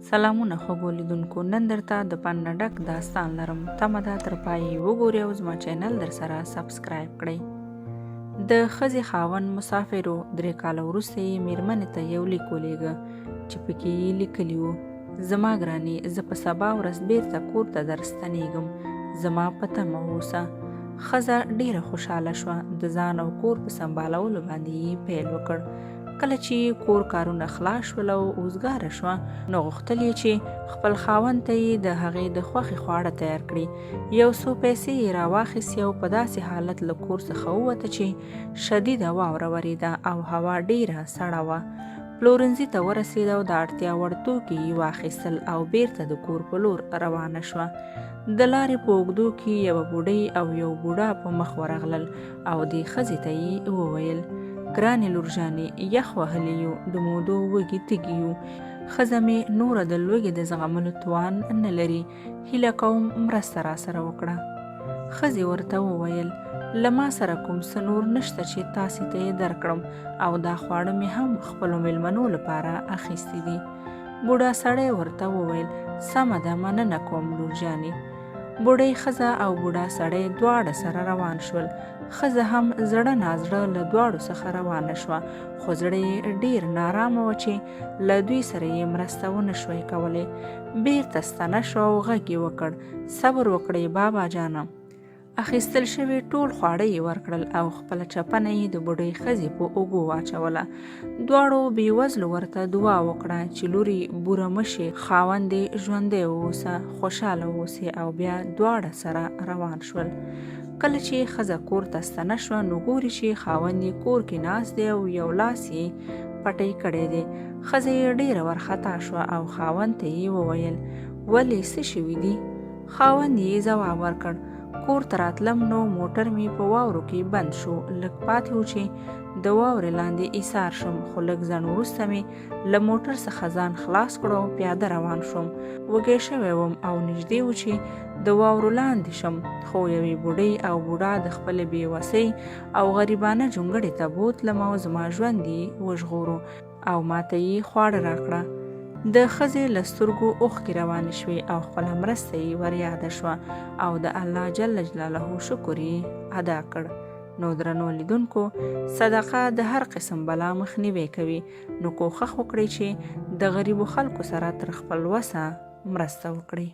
سلامونه خوږو لیدونکو، نن درته د فن نه ډک داستان لرم. تمه ده تر پایه وګورئ او زما چینل در سره سبسکرایب کړئ. د ښځې خاوند مسافر و. 3 کاله وروسته یې میرمنې ته یو لیک ولېږه چې پکې یې لیکلي وو: زما ګرانې، زه په سبا ورځ بیرته کور ته درستنېږم، زما په تمه اوسه. ښځه ډېره خوشحاله شوه. د ځان او کور په سمبالولو باندې یې پیل وکړ. کله چې کور کارونه خلاص شول او اوزګاره شوه، نو غوښتل یې چې خپل خاوند ته یې د هغې د خوښې خواړه تیار کړي. یو څو پیسې یې راواخیستې او په داسې حالت له کور څخه ووته چې شدیده واوره ورېده او هوا ډېره سړه وه. پلورنځي ته ورسېده او د اړتیا وړ توکي یې واخیستل او بیرته د کور په لور روانه شوه. د لارې په اوږدو کې یوه بوډۍ او یو بوډا په مخ ورغلل او دې ښځې ته یې وویل: ګرانې لورجانې، یخ وهلی یو، د مودو وږي تږي یو. ښځه مې نوره د لوږې د زغملو توان نه لري، هیله کوم مرسته راسره وکړه. ښځې ورته وویل: له ما سره کوم څه نور نشته چې تاسې ته یې درکړم، او دا خواړه مې هم خپلو میلمنو لپاره اخیستي دي. بوډا سړی ورته وویل: سمه ده، مننه کوم لورجانې. بوډۍ ښځه او بوډا سړی دواړه سره روان شول. ښځه هم زړه نازړه له دواړو څخه روانه شوه، خو زړه یې ډېر نارامه و چې له دوی سره یې مرسته ونه شوی کولی. بیرته ستنه شوه او غږ یې وکړ: صبر وکړئ بابا جانه. اخیستل شوي ټول خواړه یې ورکړل او خپله چپنه یې د بوډۍ ښځې په اوږو واچوله. دواړو بېوزلو ورته دعا وکړه چې لورې بوره مه شې، خاوند دې ژوندی واوسه، خوشحاله اوسې، او بیا دواړه سره روان شول. کله چې ښځه کور ته ستنه شوه، نو ګوري چې خاوند یې کور کې ناست دی او یو لاس یې پټۍ کړی دی. ښځه یې ډېره وارخطا شوه او خاوند ته یې وویل: ولې څه شوي دي؟ خاوند یې ځواب ورکړ: کور ته راتلم نو موټر مې په واورو کې بند شو، لږ پاتې و چې د واورې لاندې ایسار شم، خو لږ ځنډ وروسته مې له موټر څخه ځان خلاص کړو او پیاده روان شوم. وږی شوی وم او نږدې و چې د واورو لاندې شم، خو یوې بوډۍ او بوډا د خپلې بېوسۍ او غریبانه جونګړې ته بوتلم او زما ژوند یې وژغورو او ماته یې خواړه راکړه. د ښځې له سترګو اوښکې روانې شوې او خپله مرسته یې وریاده شوه او د الله جل جلاله شکر یې ادا کړ. نو درنو لیدونکو، صدقه د هر قسم بلا مخنیوی کوي، نو کوښښ وکړئ چې د غریبو خلکو سره تر خپل وسه مرسته وکړئ.